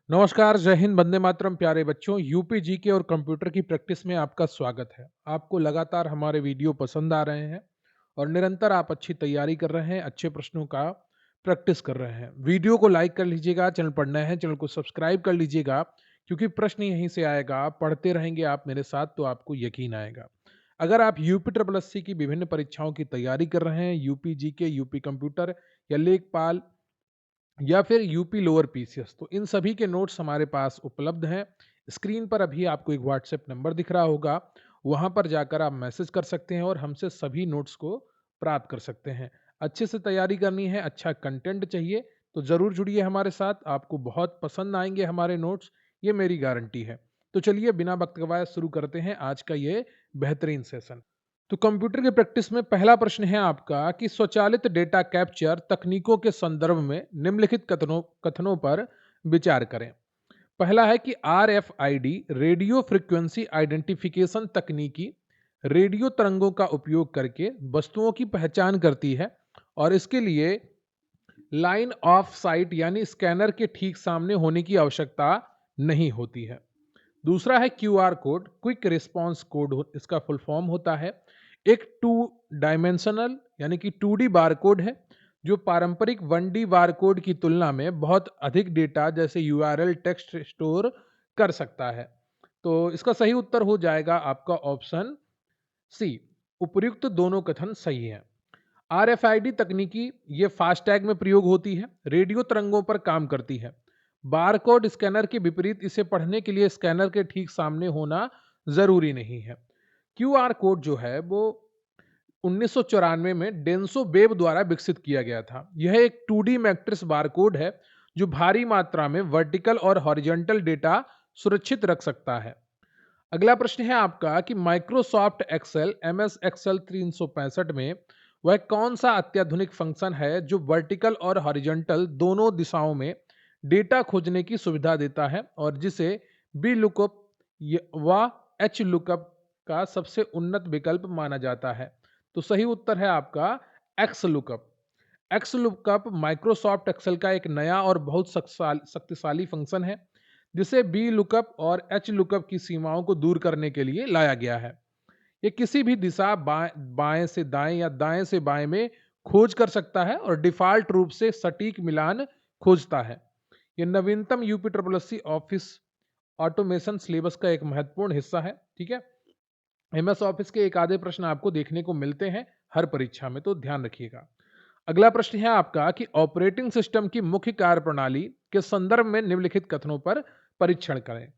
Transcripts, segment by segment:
नमस्कार, जय हिंद, वंदे मातरम। प्यारे बच्चों, यूपी जीके और कंप्यूटर की प्रैक्टिस में आपका स्वागत है। आपको लगातार हमारे वीडियो पसंद आ रहे हैं और निरंतर आप अच्छी तैयारी कर रहे हैं, अच्छे प्रश्नों का प्रैक्टिस कर रहे हैं। वीडियो को लाइक कर लीजिएगा, चैनल पर नए हैं चैनल को सब्सक्राइब कर लीजिएगा, क्योंकि प्रश्न यहीं से आएगा। आप पढ़ते रहेंगे आप मेरे साथ तो आपको यकीन आएगा। अगर आप यूपी ट्रिपल एससी की विभिन्न परीक्षाओं की तैयारी कर रहे हैं, यूपी जीके, यूपी कंप्यूटर या लेखपाल या फिर यूपी लोअर पीसीएस, तो इन सभी के नोट्स हमारे पास उपलब्ध हैं। स्क्रीन पर अभी आपको एक व्हाट्सएप नंबर दिख रहा होगा, वहां पर जाकर आप मैसेज कर सकते हैं और हमसे सभी नोट्स को प्राप्त कर सकते हैं। अच्छे से तैयारी करनी है, अच्छा कंटेंट चाहिए, तो जरूर जुड़िए हमारे साथ। आपको बहुत पसंद आएंगे हमारे नोट्स, ये मेरी गारंटी है। तो चलिए बिना वक्त गवाए शुरू करते हैं आज का ये बेहतरीन सेशन। तो कंप्यूटर की प्रैक्टिस में पहला प्रश्न है आपका कि स्वचालित डेटा कैप्चर तकनीकों के संदर्भ में निम्नलिखित कथनों कथनों पर विचार करें। पहला है कि आरएफआईडी रेडियो फ्रीक्वेंसी आइडेंटिफिकेशन तकनीकी रेडियो तरंगों का उपयोग करके वस्तुओं की पहचान करती है और इसके लिए लाइन ऑफ साइट यानी स्कैनर के ठीक सामने होने की आवश्यकता नहीं होती है। दूसरा है QR code, quick response code इसका फुल फॉर्म होता है। एक टू डायमेंशनल यानी कि 2D बार कोड है, जो पारंपरिक 1D बार कोड की तुलना में बहुत अधिक डेटा जैसे यूआरएल टेक्स्ट स्टोर कर सकता है। तो इसका सही उत्तर हो जाएगा आपका ऑप्शन सी। उपर्युक्त दोनों कथन सही हैं। आरएफआईडी तकनीकी ये फास्टैग में प्रयोग होती है, रेडियो तरंगों पर काम करती है। बारकोड स्कैनर के विपरीत इसे पढ़ने के लिए स्कैनर के ठीक सामने होना जरूरी नहीं है। क्यूआर कोड जो है वो 1994 में डेंसो वेब द्वारा विकसित किया गया था। यह एक 2D मैट्रिक्स बारकोड है जो भारी मात्रा में वर्टिकल और हॉरिजॉन्टल डेटा सुरक्षित रख सकता है। अगला प्रश्न है आपका कि माइक्रोसॉफ्ट एक्सेल MS एक्सेल 365 में वह कौन सा अत्याधुनिक फंक्शन है जो वर्टिकल और हॉरिजॉन्टल दोनों दिशाओं में डेटा खोजने की सुविधा देता है और जिसे बी लुकअप व एच लुकअप का सबसे उन्नत विकल्प माना जाता है। तो सही उत्तर है आपका X lookup. X lookup Microsoft Excel का एक नया और बहुत शक्तिशाली फंक्शन है, जिसे बी लुकअप और एच लुकअप की सीमाओं को दूर करने के लिए लाया गया है। ये किसी भी दिशा बाएं से दाएं या दाएं से बाएं में खोज कर सकता है और डिफॉल्ट रूप से सटीक मिलान खोजता है। ये नवीनतम UP triple SC office automation syllabus का एक महत्वपूर्ण हिस्सा है। ठीक है, MS ऑफिस के एक आधे प्रश्न आपको देखने को मिलते हैं हर परीक्षा में, तो ध्यान रखिएगा। अगला प्रश्न है आपका कि ऑपरेटिंग सिस्टम की मुख्य कार्यप्रणाली के संदर्भ में निम्नलिखित कथनों पर परीक्षण करें।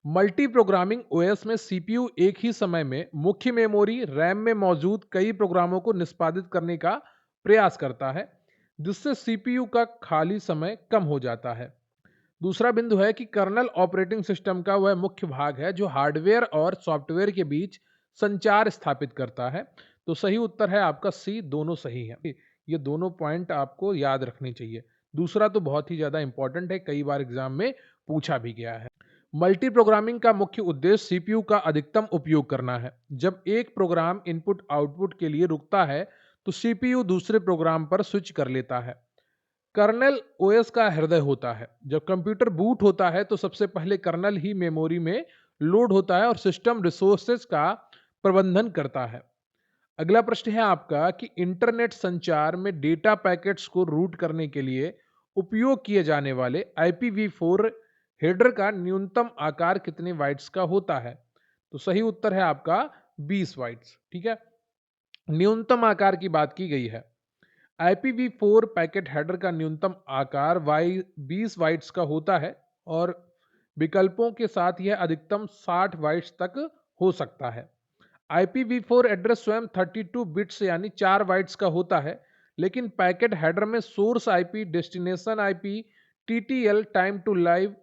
मल्टी प्रोग्रामिंग ओएस में सीपीयू एक ही समय में मुख्य मेमोरी रैम में मौजूद कई प्रोग्रामों को निष्पादित करने का प्रयास करता है, जिससे सीपीयू का खाली समय कम हो जाता है। दूसरा बिंदु है कि कर्नल ऑपरेटिंग सिस्टम का वह मुख्य भाग है जो हार्डवेयर और सॉफ्टवेयर के बीच संचार स्थापित करता है। तो सही उत्तर है आपका सी, दोनों सही है। ये दोनों पॉइंट आपको याद रखनी चाहिए। दूसरा तो बहुत ही ज्यादा इंपॉर्टेंट है, कई बार एग्जाम में पूछा भी गया है। मल्टी प्रोग्रामिंग का मुख्य उद्देश्य सीपीयू का अधिकतम उपयोग करना है। जब एक प्रोग्राम इनपुट आउटपुट के लिए रुकता है तो सीपीयू दूसरे प्रोग्राम पर स्विच कर लेता है। कर्नेल ओएस का हृदय होता है। जब कंप्यूटर बूट होता है तो सबसे पहले कर्नेल ही मेमोरी में लोड होता है और सिस्टम रिसोर्सेज का प्रबंधन करता है। अगला प्रश्न है आपका कि इंटरनेट संचार में डेटा पैकेट्स को रूट करने के लिए उपयोग किए जाने वाले IPv4 हेडर का न्यूनतम आकार कितने बाइट्स का होता है। तो सही उत्तर है आपका 20 बाइट्स। ठीक है, न्यूनतम आकार की बात की गई है। IPv4 पैकेट हेडर का न्यूनतम आकार 20 बाइट्स का होता है और विकल्पों के साथ यह अधिकतम 60 बाइट्स तक हो सकता है। IPv4 एड्रेस स्वयं 32 बिट्स यानी 4 बाइट्स का होता है, लेकिन पैकेट हेडर में source IP, destination IP, TTL time to live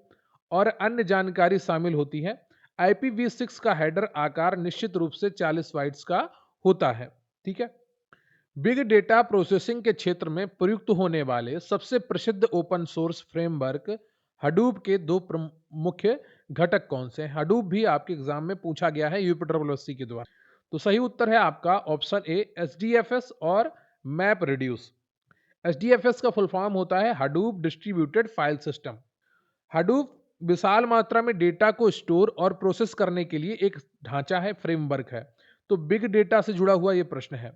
और अन्य जानकारी शामिल होती है। IPv6 का हेडर आकार निश्चित रूप से 40 बाइट्स का होता है। ठीक है, बिग डेटा प्रोसेसिंग के क्षेत्र में प्रयुक्त होने वाले सबसे प्रसिद्ध ओपन सोर्स फ्रेमवर्क हडूप के दो मुख्य घटक कौन से हैं। हडूप भी आपके एग्जाम में पूछा गया है यूपी के द्वारा। तो सही उत्तर है आपका ऑप्शन ए, HDFS और मैप रिड्यूस। HDFS का फुल फॉर्म होता है Hadoop distributed file system. Hadoop विशाल मात्रा में डेटा को स्टोर और प्रोसेस करने के लिए एक ढांचा है, फ्रेमवर्क है। तो बिग डेटा से जुड़ा हुआ ये प्रश्न है।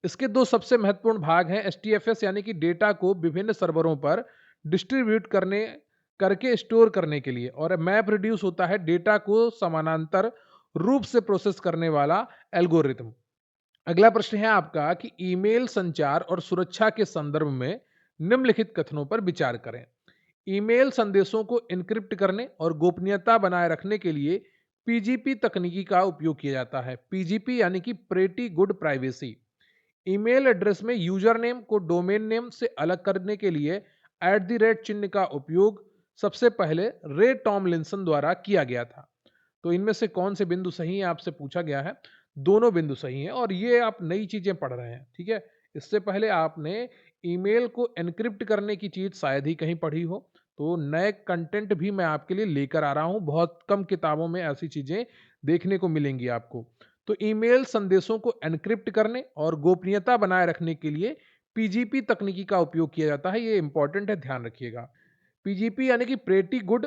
इसके दो सबसे महत्वपूर्ण भाग हैं, एचटीएफएस यानी कि डेटा को विभिन्न सर्वरों पर डिस्ट्रीब्यूट करने करके स्टोर करने के लिए, और मैप रिड्यूस होता है डेटा को समानांतर रूप से प्रोसेस करने वाला एल्गोरिथम। अगला प्रश्न है आपका कि ईमेल संचार और सुरक्षा के संदर्भ में निम्नलिखित कथनों पर विचार करें। ईमेल संदेशों को एन्क्रिप्ट करने और गोपनीयता बनाए रखने के लिए पीजीपी तकनीकी का उपयोग किया जाता है। पीजीपी यानी कि pretty good privacy. Email address में यूजर नेम को डोमेन नेम से अलग करने के लिए चिन्ह का उपयोग सबसे पहले रे टॉमलिंसन द्वारा किया गया था। तो इनमें से कौन से बिंदु सही है आपसे पूछा गया है। दोनों बिंदु सही हैं और ये आप नई चीजें पढ़ रहे हैं, ठीक है। इससे पहले आपने ईमेल को एनक्रिप्ट करने की चीज शायद ही कहीं पढ़ी हो। तो नए कंटेंट भी मैं आपके लिए लेकर आ रहा हूं, बहुत कम किताबों में ऐसी चीजें देखने को मिलेंगी आपको। तो ईमेल संदेशों को एनक्रिप्ट करने और गोपनीयता बनाए रखने के लिए पीजीपी तकनीकी का उपयोग किया जाता है। ये इंपॉर्टेंट है, ध्यान रखिएगा। पीजीपी यानी कि प्रेटी गुड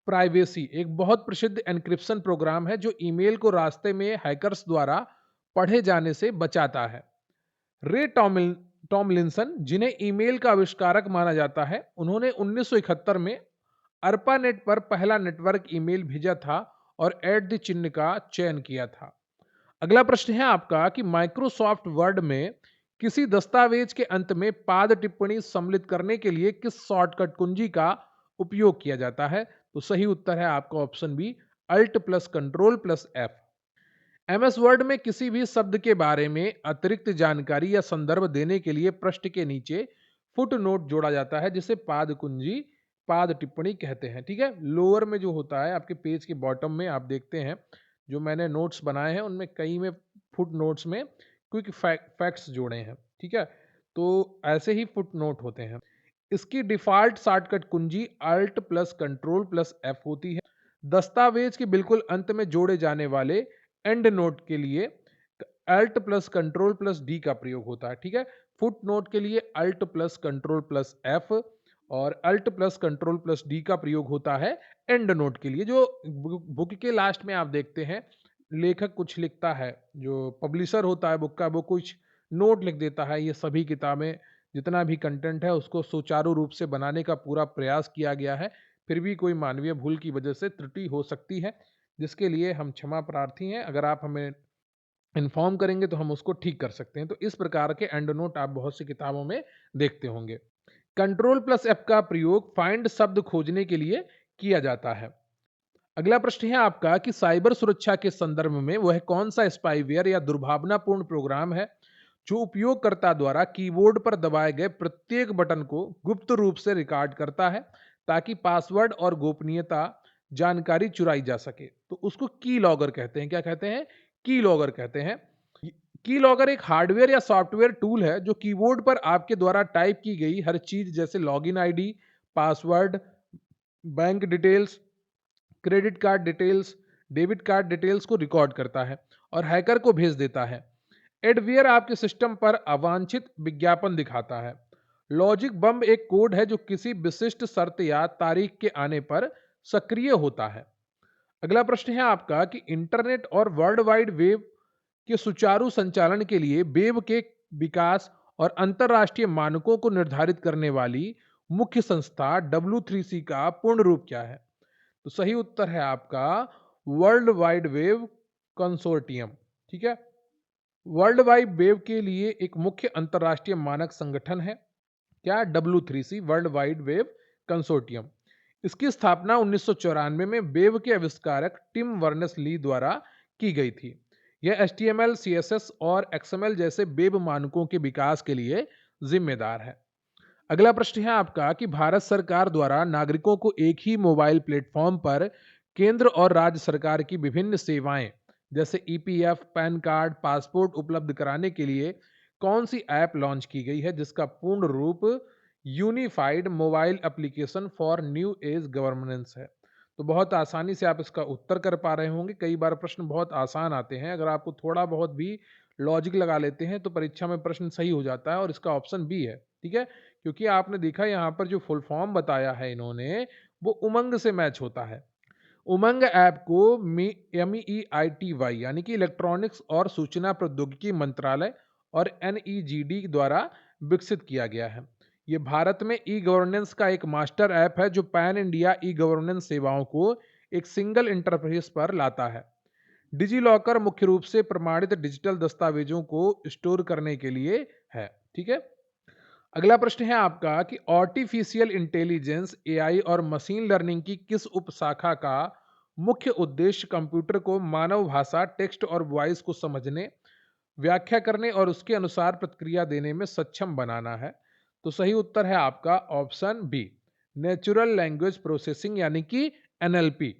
प्राइवेसी एक बहुत प्रसिद्ध एन्क्रिप्शन प्रोग्राम है जो ईमेल को रास्ते में हैकर्स द्वारा पढ़े जाने से बचाता है। रे टॉमलिंसन, जिन्हें ईमेल का आविष्कारक माना जाता है, उन्होंने 1971 में अर्पानेट पर पहला नेटवर्क ईमेल भेजा था और @ का चयन किया था। अगला प्रश्न है आपका कि माइक्रोसॉफ्ट वर्ड में किसी दस्तावेज के अंत में पाद टिप्पणी सम्मिलित करने के लिए किस शॉर्टकट कुंजी का उपयोग किया जाता है। तो सही उत्तर है आपका option B, Alt+Ctrl+F। MS word में किसी भी शब्द के बारे में अतिरिक्त जानकारी या संदर्भ देने के लिए पृष्ठ के नीचे फुट नोट जोड़ा जाता है, जिसे पाद कुंजी, पाद टिप्पणी कहते हैं, ठीक है। लोअर में जो होता है आपके पेज के बॉटम में आप देखते हैं, जो मैंने नोट्स बनाए हैं उनमें कई में फुट नोट्स में क्विक फैक्ट्स जोड़े हैं, ठीक है। तो ऐसे ही फुट नोट होते हैं। इसकी डिफॉल्ट शॉर्टकट कुंजी Alt+Ctrl+F होती है। दस्तावेज के बिल्कुल अंत में जोड़े जाने वाले एंड नोट के लिए Alt+Ctrl+D का प्रयोग होता है, ठीक है। फुट नोट के लिए Alt+Ctrl+F और Alt+Ctrl+D का प्रयोग होता है एंड नोट के लिए। जो बुक के लास्ट में आप देखते हैं लेखक कुछ लिखता है, जो पब्लिशर होता है बुक का, वो कुछ नोट लिख देता है। ये सभी किताबें जितना भी कंटेंट है उसको सुचारू रूप से बनाने का पूरा प्रयास किया गया है, फिर भी कोई मानवीय भूल की वजह से त्रुटि हो सकती है, जिसके लिए हम क्षमा प्रार्थी हैं। अगर आप हमें इन्फॉर्म करेंगे तो हम उसको ठीक कर सकते हैं। तो इस प्रकार के एंड नोट आप बहुत सी किताबों में देखते होंगे। Ctrl+F का प्रयोग फाइंड शब्द खोजने के लिए किया जाता है। अगला प्रश्न है आपका कि साइबर सुरक्षा के संदर्भ में वह कौन सा स्पाईवेयर या दुर्भावनापूर्ण प्रोग्राम है जो उपयोगकर्ता द्वारा कीबोर्ड पर दबाए गए प्रत्येक बटन को गुप्त रूप से रिकॉर्ड करता है ताकि पासवर्ड और गोपनीयता जानकारी चुराई जा सके। तो उसको की लॉगर कहते हैं। क्या कहते हैं? की लॉगर कहते हैं। की लॉगर एक हार्डवेयर या सॉफ्टवेयर टूल है जो कीबोर्ड पर आपके द्वारा टाइप की गई हर चीज जैसे login ID, password, bank details, credit card details, debit card details को रिकॉर्ड करता है और हैकर को भेज देता है। एडवेयर आपके सिस्टम पर अवांछित विज्ञापन दिखाता है। लॉजिक बम एक कोड है जो किसी विशिष्ट शर्त या तारीख के आने पर सक्रिय होता है। अगला प्रश्न है आपका कि इंटरनेट और वर्ल्ड वाइड वेब के सुचारू संचालन के लिए वेब के विकास और अंतरराष्ट्रीय मानकों को निर्धारित करने वाली मुख्य संस्था W3C का पूर्ण रूप क्या है? तो सही उत्तर है आपका वर्ल्ड वाइड वेब कंसोर्टियम, ठीक है। वर्ल्ड वाइड वेब के लिए एक मुख्य अंतरराष्ट्रीय मानक संगठन है, क्या? W3C, world wide web consortium. इसकी स्थापना 1994 में वेब के आविष्कारक टिम वर्नर्स-ली द्वारा की गई थी। यह HTML, CSS और XML जैसे वेब मानकों के विकास के लिए जिम्मेदार है। अगला प्रश्न है आपका कि भारत सरकार द्वारा नागरिकों को एक ही मोबाइल प्लेटफॉर्म पर केंद्र और राज्य सरकार की विभिन्न सेवाएं जैसे EPF, पैन कार्ड, पासपोर्ट उपलब्ध कराने के लिए कौन सी ऐप लॉन्च की गई है, जिसका पूर्ण रूप unified mobile application for new age governance है। तो बहुत आसानी से आप इसका उत्तर कर पा रहे होंगे। कई बार प्रश्न बहुत आसान आते हैं, अगर आपको थोड़ा बहुत भी लॉजिक लगा लेते हैं तो परीक्षा में प्रश्न सही हो जाता है, और इसका ऑप्शन बी है, ठीक है। क्योंकि आपने देखा यहाँ पर जो फुल फॉर्म बताया है इन्होंने, वो उमंग से मैच होता है। उमंग ऐप को MEITY यानी कि इलेक्ट्रॉनिक्स और सूचना प्रौद्योगिकी मंत्रालय और NEGD द्वारा विकसित किया गया है। ये भारत में ई गवर्नेंस का एक मास्टर ऐप है जो पैन इंडिया ई गवर्नेंस सेवाओं को एक सिंगल इंटरफेस पर लाता है। डिजी लॉकर मुख्य रूप से प्रमाणित डिजिटल दस्तावेजों को स्टोर करने के लिए है। ठीक है। अगला प्रश्न है आपका कि आर्टिफिशियल इंटेलिजेंस एआई और मशीन लर्निंग की किस उपशाखा का मुख्य उद्देश्य कंप्यूटर को मानव भाषा, टेक्स्ट और वॉइस को समझने, व्याख्या करने और उसके अनुसार प्रतिक्रिया देने में सक्षम बनाना है। तो सही उत्तर है आपका option B, natural language processing यानी कि एनएलपी।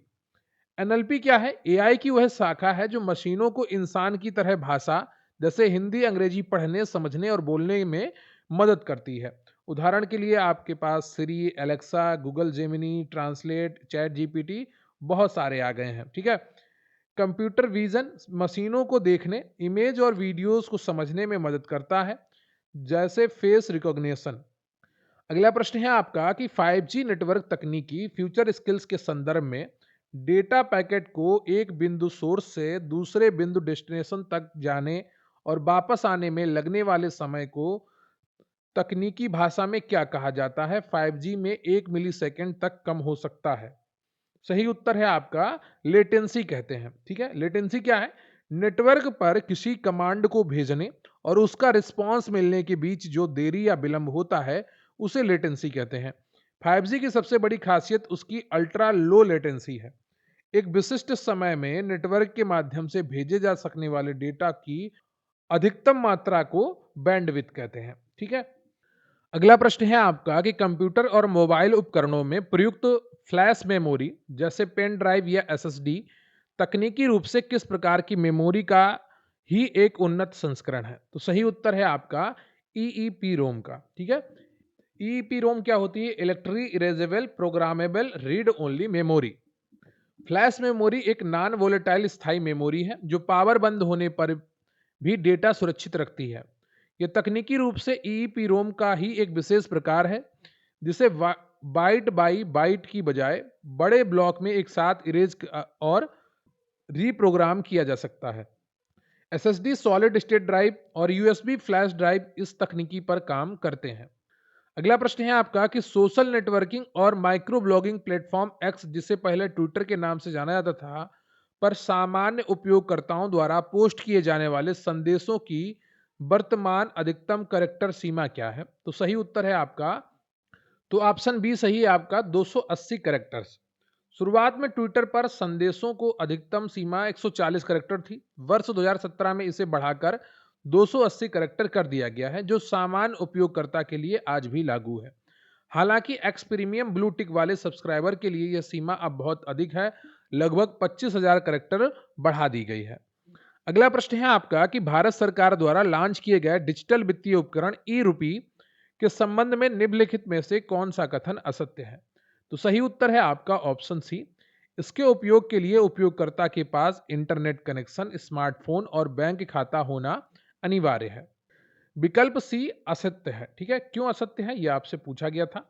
एनएलपी क्या है? एआई की वह शाखा है जो मशीनों को इंसान की तरह भाषा जैसे हिंदी, अंग्रेजी पढ़ने, समझने और बोलने में मदद करती है। उदाहरण के लिए आपके पास Siri, Alexa, Google Gemini, translate, chat GPT बहुत सारे आ गए हैं। ठीक है। कंप्यूटर विजन मशीनों को देखने, इमेज और वीडियोस को समझने में मदद करता है, जैसे फेस रिकॉग्निशन। अगला प्रश्न है आपका कि 5G नेटवर्क तकनीकी फ्यूचर स्किल्स के संदर्भ में डेटा पैकेट को एक बिंदु सोर्स से दूसरे बिंदु डेस्टिनेशन तक जाने और वापस आने में लगने वाले समय को तकनीकी भाषा में क्या कहा जाता है? 5G में 1 मिलीसेकंड तक कम हो सकता है। सही उत्तर है आपका लेटेंसी कहते हैं। ठीक है। लेटेंसी क्या है? नेटवर्क पर किसी कमांड को भेजने और उसका रिस्पांस मिलने के बीच जो देरी या विलंब होता है उसे लेटेंसी कहते हैं। 5G की सबसे बड़ी खासियत उसकी अल्ट्रा लो लेटेंसी है। एक विशिष्ट समय में नेटवर्क के माध्यम से भेजे जा सकने वाले डेटा की अधिकतम मात्रा को बैंडविड्थ कहते हैं। ठीक है। अगला प्रश्न है आपका कि कंप्यूटर और मोबाइल उपकरणों में प्रयुक्त फ्लैश मेमोरी जैसे पेन ड्राइव या एसएसडी तकनीकी रूप से किस प्रकार की मेमोरी का ही एक उन्नत संस्करण है? तो सही उत्तर है आपका ईईपी रोम का। ठीक है। ईईपी रोम क्या होती है? Electrically erasable programmable read only memory. Flash memory एक नॉन वोलेटाइल स्थायी मेमोरी है जो पावर बंद होने पर भी डेटा सुरक्षित रखती है। यह तकनीकी रूप से ईईपी रोम का ही एक विशेष प्रकार है जिसे बाइट बाई बाइट की बजाय बड़े ब्लॉक में एक साथ इरेज और रीप्रोग्राम किया जा सकता है। एसएसडी सॉलिड स्टेट ड्राइव और यूएसबी फ्लैश ड्राइव इस तकनीकी पर काम करते हैं। अगला प्रश्न है आपका कि सोशल नेटवर्किंग और माइक्रो ब्लॉगिंग प्लेटफॉर्म एक्स, जिसे पहले ट्विटर के नाम से जाना जाता था, पर सामान्य उपयोगकर्ताओं द्वारा पोस्ट किए जाने वाले संदेशों की वर्तमान अधिकतम कैरेक्टर सीमा क्या है? तो सही उत्तर है आपका, तो ऑप्शन बी सही है आपका, 280 कैरेक्टर्स। शुरुआत में ट्विटर पर संदेशों को अधिकतम सीमा 140 कैरेक्टर थी। वर्ष 2017 में इसे बढ़ाकर 280 कैरेक्टर कर दिया गया है, जो सामान्य उपयोगकर्ता के लिए आज भी लागू है। हालांकि एक्स प्रीमियम ब्लू टिक वाले सब्सक्राइबर के लिए यह सीमा अब बहुत अधिक है, लगभग 25,000 कैरेक्टर बढ़ा दी गई है। अगला प्रश्न है आपका कि भारत सरकार द्वारा लॉन्च किए गए डिजिटल वित्तीय उपकरण ई रूपी के संबंध में निम्नलिखित में से कौन सा कथन असत्य है? तो सही उत्तर है आपका ऑप्शन सी, इसके उपयोग के लिए उपयोगकर्ता के पास इंटरनेट कनेक्शन, स्मार्टफोन और बैंक खाता होना अनिवार्य है। विकल्प सी असत्य है। ठीक है। क्यों असत्य है यह आपसे पूछा गया था।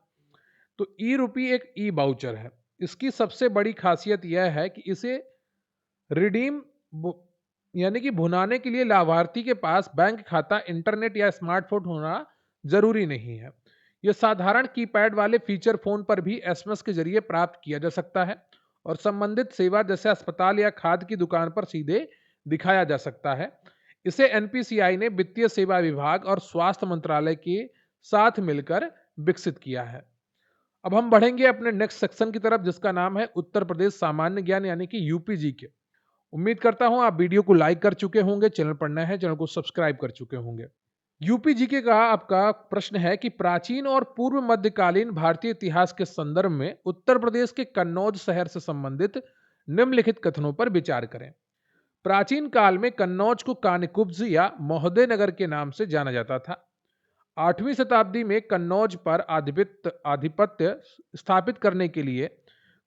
तो ई रूपी एक ई बाउचर है। इसकी सबसे बड़ी खासियत यह है कि इसे रिडीम यानी कि भुनाने के लिए लाभार्थी के पास बैंक खाता, इंटरनेट या स्मार्टफोन होना जरूरी नहीं है। यह साधारण कीपैड वाले फीचर फोन पर भी एसएमएस के जरिए प्राप्त किया जा सकता है और संबंधित सेवा जैसे अस्पताल या खाद की दुकान पर सीधे दिखाया जा सकता है। इसे एनपीसीआई ने वित्तीय सेवा विभाग और स्वास्थ्य मंत्रालय के साथ मिलकर विकसित किया है। अब हम बढ़ेंगे अपने नेक्स्ट सेक्शन की तरफ, जिसका नाम है उत्तर प्रदेश सामान्य ज्ञान यानी कि यूपीजी के। उम्मीद करता हूं आप वीडियो को लाइक कर चुके होंगे, चैनल पर नए हैं चैनल को सब्सक्राइब कर चुके होंगे। यूपीजीके का आपका प्रश्न है कि प्राचीन और पूर्व मध्यकालीन भारतीय इतिहास के संदर्भ में उत्तर प्रदेश के कन्नौज शहर से संबंधित निम्नलिखित कथनों पर विचार करें। प्राचीन काल में कन्नौज को कानिकुब्ज या महोदय नगर के नाम से जाना जाता था। 8वीं शताब्दी में कन्नौज पर आधिपत्य स्थापित करने के लिए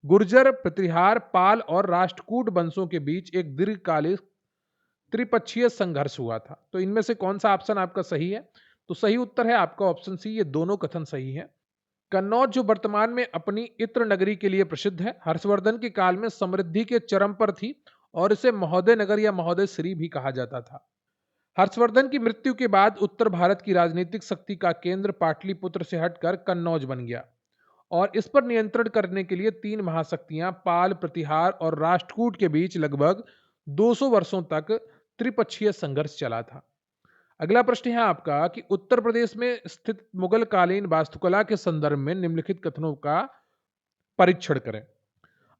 गुर्जर, प्रतिहार, पाल और राष्ट्रकूट वंशों के बीच एक दीर्घकालिक त्रिपक्षीय संघर्ष हुआ था। तो इनमें से कौन सा ऑप्शन आपका सही है? तो सही उत्तर है आपका ऑप्शन सी, ये दोनों कथन सही है। कन्नौज जो वर्तमान में अपनी इत्र नगरी के लिए प्रसिद्ध है, हर्षवर्धन के काल में समृद्धि के चरम पर थी और इसे महोदय नगर या महोदय श्री भी कहा जाता था। हर्षवर्धन की मृत्यु के बाद उत्तर भारत की राजनीतिक शक्ति का केंद्र पाटलिपुत्र से हटकर कन्नौज बन गया और इस पर नियंत्रण करने के लिए तीन महाशक्तियां पाल, प्रतिहार और राष्ट्रकूट के बीच लगभग 200 वर्षों तक त्रिपक्षीय संघर्ष चला था। अगला प्रश्न है आपका कि उत्तर प्रदेश में स्थित मुगल कालीन वास्तुकला के संदर्भ में निम्नलिखित कथनों का परीक्षण करें।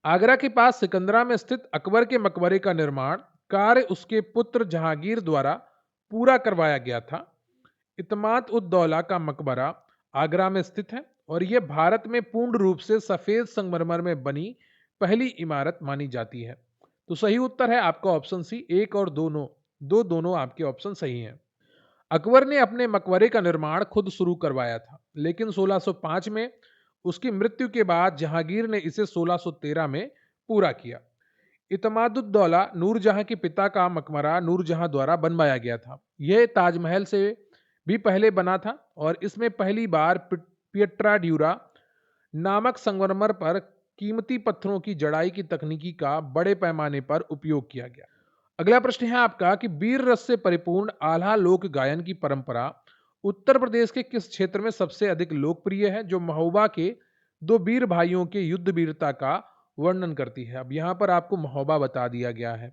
आगरा के पास सिकंदरा में स्थित अकबर के मकबरे का निर्माण कार्य उसके पुत्र जहांगीर द्वारा पूरा करवाया गया था। इत्माद उद दौला का मकबरा आगरा में स्थित है और यह भारत में पूर्ण रूप से सफेद संगमरमर में बनी पहली इमारत मानी जाती है। तो सही उत्तर है आपका ऑप्शन सी, एक और दोनों आपके ऑप्शन सही हैं। अकबर ने अपने मकबरे का निर्माण खुद शुरू करवाया था, लेकिन 1605 में उसकी मृत्यु के बाद जहांगीर ने इसे 1613 में पूरा किया। इत्मादुद्दौला नूरजहां के पिता का मकबरा नूरजहां द्वारा बनवाया गया था। यह ताजमहल से भी पहले बना था और इसमें पहली बार पियट्रा ड्यूरा नामक संगमरमर पर कीमती पत्थरों की जड़ाई की तकनीकी का बड़े पैमाने पर उपयोग किया गया। अगला प्रश्न है आपका कि वीर रस से परिपूर्ण आल्हा लोक गायन की परंपरा उत्तर प्रदेश के किस क्षेत्र में सबसे अधिक लोकप्रिय है, जो महोबा के दो वीर भाइयों के युद्ध वीरता का वर्णन करती है। अब यहाँ पर आपको महोबा बता दिया गया है,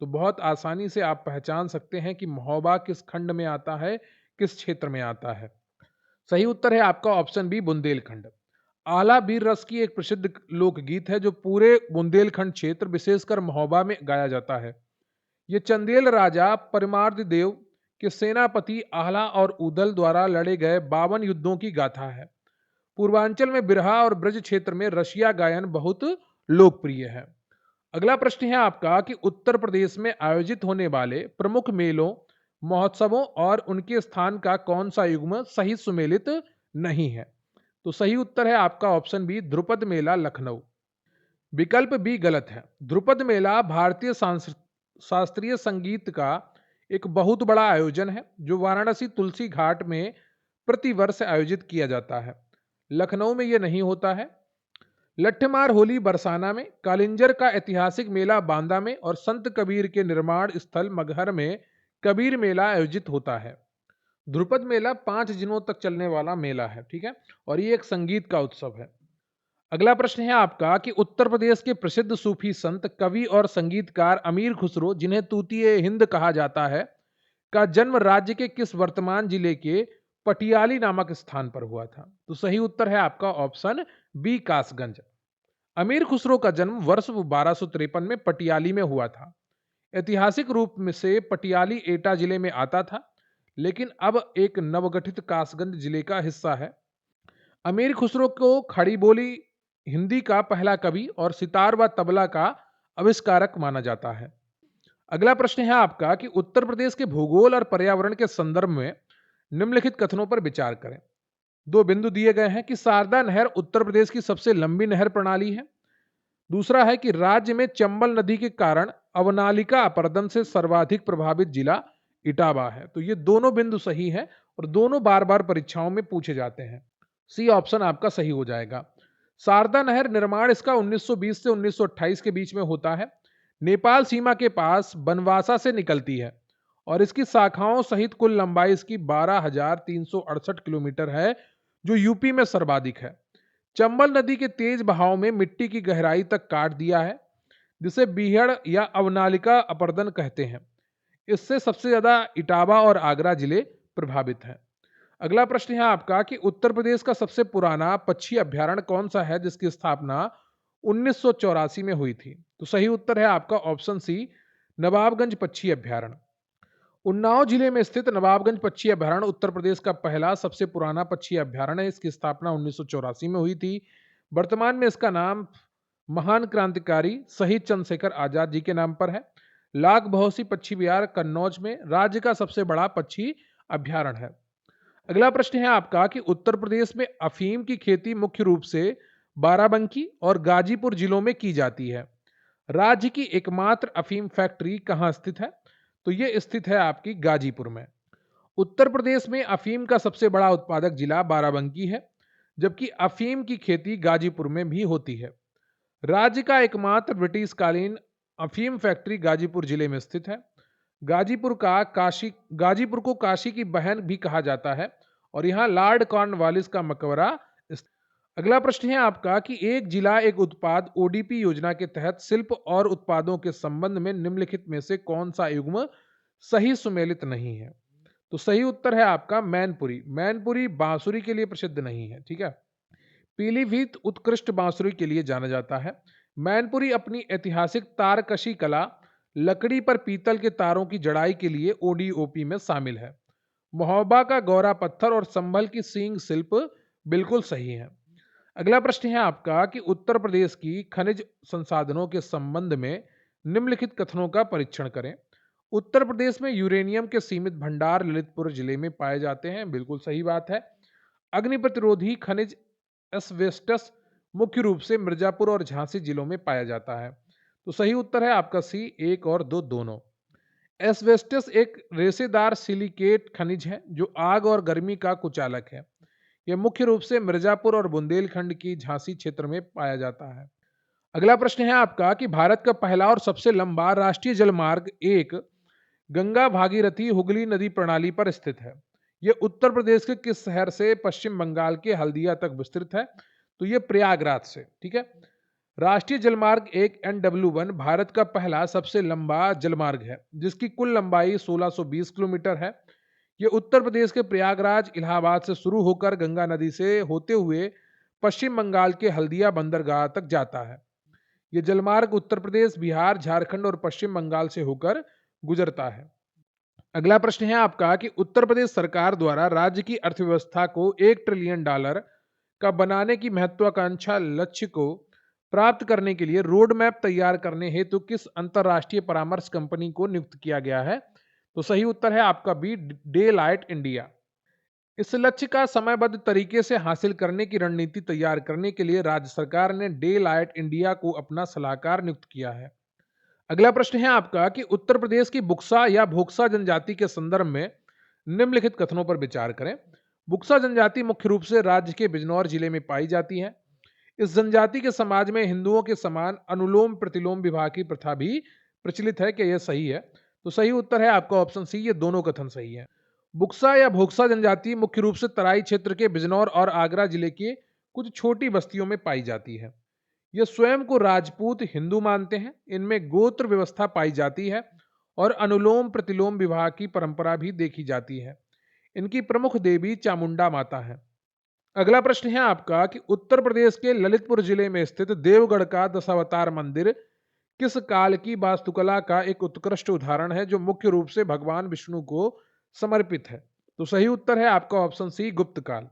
तो बहुत आसानी से आप पहचान सकते हैं कि महोबा किस खंड में आता है, किस क्षेत्र में आता है। सही उत्तर है आपका ऑप्शन बी, बुंदेलखंड। आला वीर रस की एक प्रसिद्ध लोकगीत है जो पूरे बुंदेलखंड क्षेत्र विशेषकर महोबा में गाया जाता है। ये चंदेल राजा परमार्थ देव के सेनापति आह्ला और उदल द्वारा लड़े गए 52 युद्धों की गाथा है। पूर्वांचल में बिरहा और ब्रज क्षेत्र में रसिया गायन बहुत लोकप्रिय है। अगला प्रश्न है आपका कि उत्तर प्रदेश में आयोजित होने वाले प्रमुख मेलों, महोत्सवों और उनके स्थान का कौन सा युग्म सही सुमेलित नहीं है। तो सही उत्तर है आपका ऑप्शन बी, ध्रुपद मेला लखनऊ। विकल्प बी गलत है। ध्रुपद मेला भारतीय शास्त्रीय संगीत का एक बहुत बड़ा आयोजन है जो वाराणसी तुलसी घाट में प्रतिवर्ष आयोजित किया जाता है। लखनऊ में यह नहीं होता है। लट्ठमार होली बरसाना में, कालिंजर का ऐतिहासिक मेला बांदा में और संत कबीर के निर्माण स्थल मगहर में कबीर मेला आयोजित होता है। ध्रुपद मेला 5 दिनों तक चलने वाला मेला है, ठीक है, और ये एक संगीत का उत्सव है। अगला प्रश्न है आपका कि उत्तर प्रदेश के प्रसिद्ध सूफी संत, कवि और संगीतकार अमीर खुसरो, जिन्हें तूतीए हिंद कहा जाता है, का जन्म राज्य के किस वर्तमान जिले के पटियाली नामक स्थान पर हुआ था। तो सही उत्तर है आपका ऑप्शन बी, कासगंज। अमीर खुसरो का जन्म वर्ष 1253 में पटियाली में हुआ था। ऐतिहासिक रूप में से पटियाली एटा जिले में आता था, लेकिन अब एक नवगठित कासगंज जिले का हिस्सा है। अमीर खुसरो को खड़ी बोली हिंदी का पहला कवि और सितार व तबला का आविष्कारक माना जाता है। अगला प्रश्न है आपका कि उत्तर प्रदेश के भूगोल और पर्यावरण के संदर्भ में निम्नलिखित कथनों पर विचार करें। 2 बिंदु दिए गए हैं कि शारदा नहर उत्तर प्रदेश की सबसे लंबी नहर प्रणाली है। दूसरा है कि राज्य में चंबल नदी के कारण अवनालिका अपरदन से सर्वाधिक प्रभावित जिला इटावा है। तो ये दोनों बिंदु सही है और दोनों बार बार परीक्षाओं में पूछे जाते हैं। सी ऑप्शन आपका सही हो जाएगा। शारदा नहर निर्माण इसका 1920 से 1928 के बीच में होता है। नेपाल सीमा के पास बनवासा से निकलती है और इसकी शाखाओं सहित कुल लंबाई इसकी 12,368 किलोमीटर है, जो यूपी में सर्वाधिक है। चंबल नदी के तेज बहाव में मिट्टी की गहराई तक काट दिया है, जिसे बीहड़ या अवनालिका अपर्दन कहते हैं। इससे सबसे ज्यादा इटावा और आगरा जिले प्रभावित हैं। अगला प्रश्न है आपका कि उत्तर प्रदेश का सबसे पुराना पक्षी अभ्यारण्य कौन सा है, जिसकी स्थापना 1984 में हुई थी। तो सही उत्तर है आपका ऑप्शन सी, नवाबगंज पक्षी अभ्यारण्य। उन्नाव जिले में स्थित नवाबगंज पक्षी अभ्यारण्य उत्तर प्रदेश का पहला सबसे पुराना पक्षी अभ्यारण्य है। इसकी स्थापना 1984 में हुई थी। वर्तमान में इसका नाम महान क्रांतिकारी शहीद चंद्रशेखर आजाद जी के नाम पर है। लाख बहोसी पक्षी विहार कन्नौज में राज्य का सबसे बड़ा पक्षी अभ्यारण्य है। अगला प्रश्न है आपका कि उत्तर प्रदेश में अफीम की खेती मुख्य रूप से बाराबंकी और गाजीपुर जिलों में की जाती है। राज्य की एकमात्र अफीम फैक्ट्री कहां स्थित है? तो यह स्थित है आपकी गाजीपुर में। उत्तर प्रदेश में अफीम का सबसे बड़ा उत्पादक जिला बाराबंकी है, जबकि अफीम की खेती गाजीपुर में भी होती है। राज्य का एकमात्र ब्रिटिशकालीन अफीम फैक्ट्री गाजीपुर जिले में स्थित है। गाजीपुर को काशी की बहन भी कहा जाता है और यहाँ लॉर्ड कॉर्नवालिस का मकबरा स्थित। अगला प्रश्न है आपका कि एक जिला एक उत्पाद ओडीपी योजना के तहत शिल्प और उत्पादों के संबंध में निम्नलिखित में से कौन सा युग्म सही सुमेलित नहीं है। तो सही उत्तर है आपका मैनपुरी। मैनपुरी बांसुरी के लिए प्रसिद्ध नहीं है, ठीक है। पीलीभीत उत्कृष्ट बांसुरी के लिए जाना जाता है। मैनपुरी अपनी ऐतिहासिक तारकशी कला, लकड़ी पर पीतल के तारों की जड़ाई के लिए ओडीओपी में शामिल है। महोबा का गौरा पत्थर और संभल की सींग शिल्प बिल्कुल सही है। अगला प्रश्न है आपका कि उत्तर प्रदेश की खनिज संसाधनों के संबंध में निम्नलिखित कथनों का परीक्षण करें। उत्तर प्रदेश में यूरेनियम के सीमित भंडार ललितपुर जिले में पाए जाते हैं, बिल्कुल सही बात है। अग्नि प्रतिरोधी खनिज एस्बेस्टस मुख्य रूप से मिर्जापुर और झांसी जिलों में पाया जाता है। तो सही उत्तर है आपका सी, 1 और 2 दोनों। एस्बेस्टस एक रेशेदार सिलिकेट खनिज है जो आग और गर्मी का कुचालक है। यह मुख्य रूप से मिर्जापुर और बुंदेलखंड की झांसी क्षेत्र में पाया जाता है। अगला प्रश्न है आपका कि भारत का पहला और सबसे लंबा राष्ट्रीय जलमार्ग एक गंगा भागीरथी हुगली नदी प्रणाली पर स्थित है। यह उत्तर प्रदेश के किस शहर से पश्चिम बंगाल के हल्दिया तक विस्तृत है। तो यह प्रयागराज से, ठीक है। राष्ट्रीय जलमार्ग एक NW1 भारत का पहला सबसे लंबा जलमार्ग है जिसकी कुल लंबाई 1620 किलोमीटर है। यह उत्तर प्रदेश के प्रयागराज इलाहाबाद से शुरू होकर गंगा नदी से होते हुए पश्चिम बंगाल के हल्दिया बंदरगाह तक जाता है। यह जलमार्ग उत्तर प्रदेश, बिहार, झारखंड और पश्चिम बंगाल से होकर गुजरता है। अगला प्रश्न है आपका कि उत्तर प्रदेश सरकार द्वारा राज्य की अर्थव्यवस्था को $1 ट्रिलियन का बनाने की महत्वाकांक्षा लक्ष्य को प्राप्त करने के लिए रोड मैप तैयार करने हेतु किस अंतरराष्ट्रीय परामर्श कंपनी को नियुक्त किया गया है। तो सही उत्तर है आपका बी, डेलाइट इंडिया। इस लक्ष्य का समयबद्ध तरीके से हासिल करने की रणनीति तैयार करने के लिए राज्य सरकार ने डेलाइट इंडिया को अपना सलाहकार नियुक्त किया है। अगला प्रश्न है आपका कि उत्तर प्रदेश की बुक्सा या भोक्सा जनजाति के संदर्भ में निम्नलिखित कथनों पर विचार करें। बुक्सा जनजाति मुख्य रूप से राज्य के बिजनौर जिले में पाई जाती है। इस जनजाति के समाज में हिंदुओं के समान अनुलोम प्रतिलोम विवाह की प्रथा भी प्रचलित है। क्या यह सही है। तो सही उत्तर है आपका ऑप्शन सी, ये दोनों कथन सही है। बुक्सा या भोक्सा जनजाति मुख्य रूप से तराई क्षेत्र के बिजनौर और आगरा जिले के कुछ छोटी बस्तियों में पाई जाती है। ये स्वयं को राजपूत हिंदू मानते हैं। इनमें गोत्र व्यवस्था पाई जाती है और अनुलोम प्रतिलोम विवाह की परंपरा भी देखी जाती है। इनकी प्रमुख देवी चामुंडा माता है। अगला प्रश्न है आपका कि उत्तर प्रदेश के ललितपुर जिले में स्थित देवगढ़ का दशावतार मंदिर किस काल की वास्तुकला का एक उत्कृष्ट उदाहरण है जो मुख्य रूप से भगवान विष्णु को समर्पित है। तो सही उत्तर है आपका ऑप्शन सी, गुप्त काल।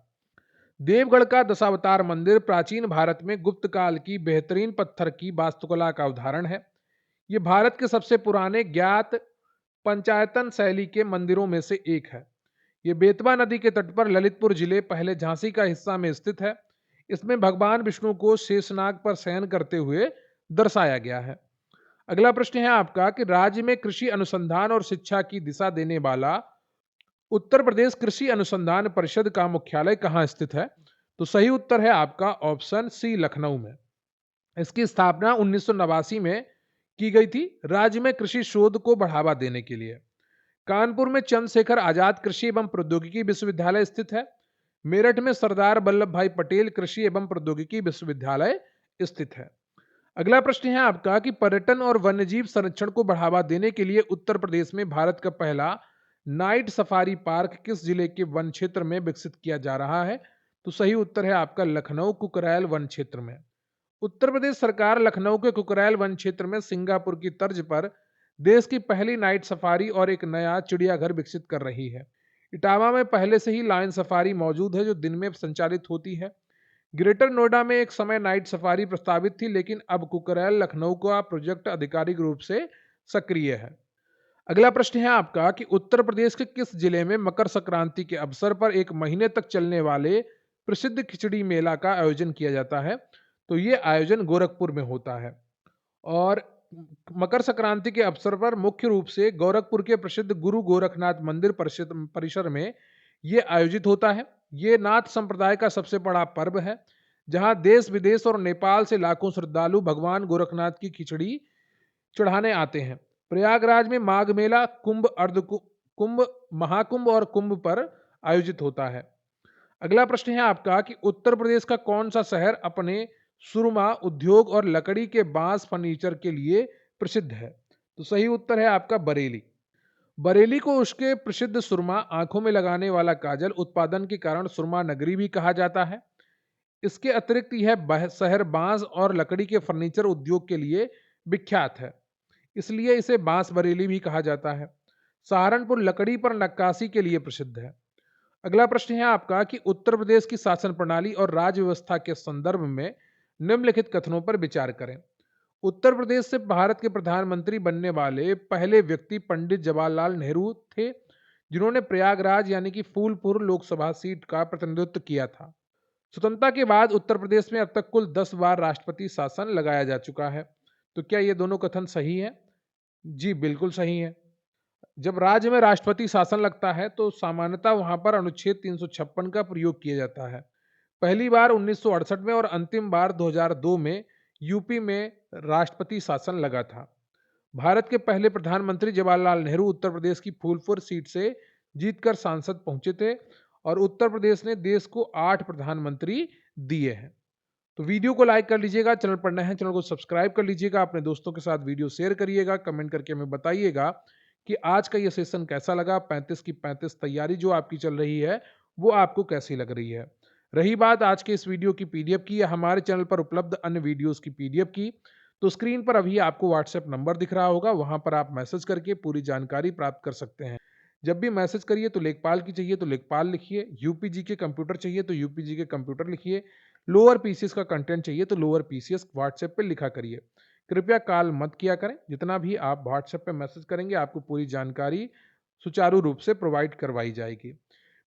देवगढ़ का दशावतार मंदिर प्राचीन भारत में गुप्त काल की बेहतरीन पत्थर की वास्तुकला का उदाहरण है। यह भारत के सबसे पुराने ज्ञात पंचायतन शैली के मंदिरों में से एक है। यह बेतवा नदी के तट पर ललितपुर जिले, पहले झांसी का हिस्सा में स्थित है। इसमें भगवान विष्णु को शेषनाग पर शयन करते हुए दर्शाया गया है। अगला प्रश्न है आपका कि राज्य में कृषि अनुसंधान और शिक्षा की दिशा देने वाला उत्तर प्रदेश कृषि अनुसंधान परिषद का मुख्यालय कहाँ स्थित है। तो सही उत्तर है आपका ऑप्शन सी, लखनऊ में। इसकी स्थापना 1989 में की गई थी, राज्य में कृषि शोध को बढ़ावा देने के लिए। कानपुर में चंद्रशेखर आजाद कृषि एवं प्रौद्योगिकी विश्वविद्यालय स्थित है। मेरठ में सरदार वल्लभ भाई पटेल कृषि एवं प्रौद्योगिकी विश्वविद्यालय स्थित है। अगला प्रश्न है आपका कि पर्यटन और वन्यजीव संरक्षण को बढ़ावा देने के लिए उत्तर प्रदेश में भारत का पहला नाइट सफारी पार्क किस जिले के वन क्षेत्र में विकसित किया जा रहा है। तो सही उत्तर है आपका लखनऊ कुकरैल वन क्षेत्र में। उत्तर प्रदेश सरकार लखनऊ के कुकरैल वन क्षेत्र में सिंगापुर की तर्ज पर देश की पहली नाइट सफारी और एक नया चिड़ियाघर विकसित कर रही है। इटावा में पहले से ही लायन सफारी मौजूद है जो दिन में संचालित होती है। ग्रेटर नोएडा में एक समय नाइट सफारी प्रस्तावित थी, लेकिन अब कुकरैल लखनऊ का प्रोजेक्ट आधिकारिक रूप से सक्रिय है। अगला प्रश्न है आपका कि उत्तर प्रदेश के किस जिले में मकर संक्रांति के अवसर पर एक महीने तक चलने वाले प्रसिद्ध खिचड़ी मेला का आयोजन किया जाता है। तो ये आयोजन गोरखपुर में होता है और मकर संक्रांति के अवसर पर मुख्य रूप से गोरखपुर के प्रसिद्ध गुरु गोरखनाथ मंदिर परिसर में ये आयोजित होता है। ये नाथ संप्रदाय का सबसे बड़ा पर्व है, जहां देश विदेश और नेपाल से लाखों श्रद्धालु भगवान गोरखनाथ की खिचड़ी चढ़ाने आते हैं। प्रयागराज में माघ मेला, कुंभ, महाकुंभ और कुंभ पर आयोजित होता है। अगला प्रश्न है आपका कि उत्तर प्रदेश का कौन सा शहर अपने सुरमा उद्योग और लकड़ी के बांस फर्नीचर के लिए प्रसिद्ध है? तो सही उत्तर है आपका बरेली। बरेली को उसके प्रसिद्ध सुरमा, आंखों में लगाने वाला काजल उत्पादन के कारण सुरमा नगरी भी कहा जाता है। इसके अतिरिक्त यह शहर बांस और लकड़ी के फर्नीचर उद्योग के लिए विख्यात है, इसलिए इसे बांस बरेली भी कहा जाता है। सहारनपुर लकड़ी पर नक्काशी के लिए प्रसिद्ध है। अगला प्रश्न है आपका कि उत्तर प्रदेश की शासन प्रणाली और राज्य व्यवस्था के संदर्भ में निम्नलिखित कथनों पर विचार करें। उत्तर प्रदेश से भारत के प्रधानमंत्री बनने वाले पहले व्यक्ति पंडित जवाहरलाल नेहरू थे, जिन्होंने प्रयागराज यानी कि फूलपुर लोकसभा सीट का प्रतिनिधित्व किया था। स्वतंत्रता के बाद उत्तर प्रदेश में अब तक कुल 10 बार राष्ट्रपति शासन लगाया जा चुका है। तो क्या ये दोनों कथन सही है? जी बिल्कुल सही है। जब राज्य में राष्ट्रपति शासन लगता है तो सामान्यतः वहां पर अनुच्छेद 356 का प्रयोग किया जाता है। पहली बार 1968 में और अंतिम बार 2002 में यूपी में राष्ट्रपति शासन लगा था। भारत के पहले प्रधानमंत्री जवाहरलाल नेहरू उत्तर प्रदेश की फूलपुर सीट से जीतकर सांसद पहुंचे थे और उत्तर प्रदेश ने देश को 8 प्रधानमंत्री दिए हैं। तो वीडियो को लाइक कर लीजिएगा, चैनल पर नए हैं चैनल को सब्सक्राइब कर लीजिएगा, अपने दोस्तों के साथ वीडियो शेयर करिएगा, कमेंट करके हमें बताइएगा कि आज का ये सेशन कैसा लगा। 35 की 35 तैयारी जो आपकी चल रही है वो आपको कैसी लग रही है। रही बात आज के इस वीडियो की पीडीएफ की या हमारे चैनल पर उपलब्ध अन्य वीडियोस की पीडीएफ की, तो स्क्रीन पर अभी आपको व्हाट्सएप नंबर दिख रहा होगा, वहां पर आप मैसेज करके पूरी जानकारी प्राप्त कर सकते हैं। जब भी मैसेज करिए तो लेखपाल की चाहिए तो लेखपाल लिखिए, यूपीजी के कंप्यूटर चाहिए तो यूपीजी के कंप्यूटर लिखिए, लोअर पीसीएस का कंटेंट चाहिए तो लोअर पीसीएस व्हाट्सएप पे लिखा करिए। कृपया कॉल मत किया करें। जितना भी आप व्हाट्सएप पे मैसेज करेंगे आपको पूरी जानकारी सुचारू रूप से प्रोवाइड करवाई जाएगी।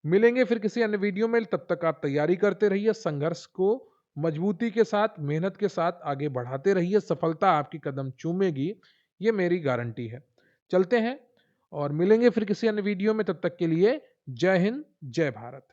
मिलेंगे फिर किसी अन्य वीडियो में, तब तक आप तैयारी करते रहिए, संघर्ष को मजबूती के साथ, मेहनत के साथ आगे बढ़ाते रहिए। सफलता आपकी कदम चूमेगी, ये मेरी गारंटी है। चलते हैं और मिलेंगे फिर किसी अन्य वीडियो में, तब तक के लिए जय हिंद, जय भारत।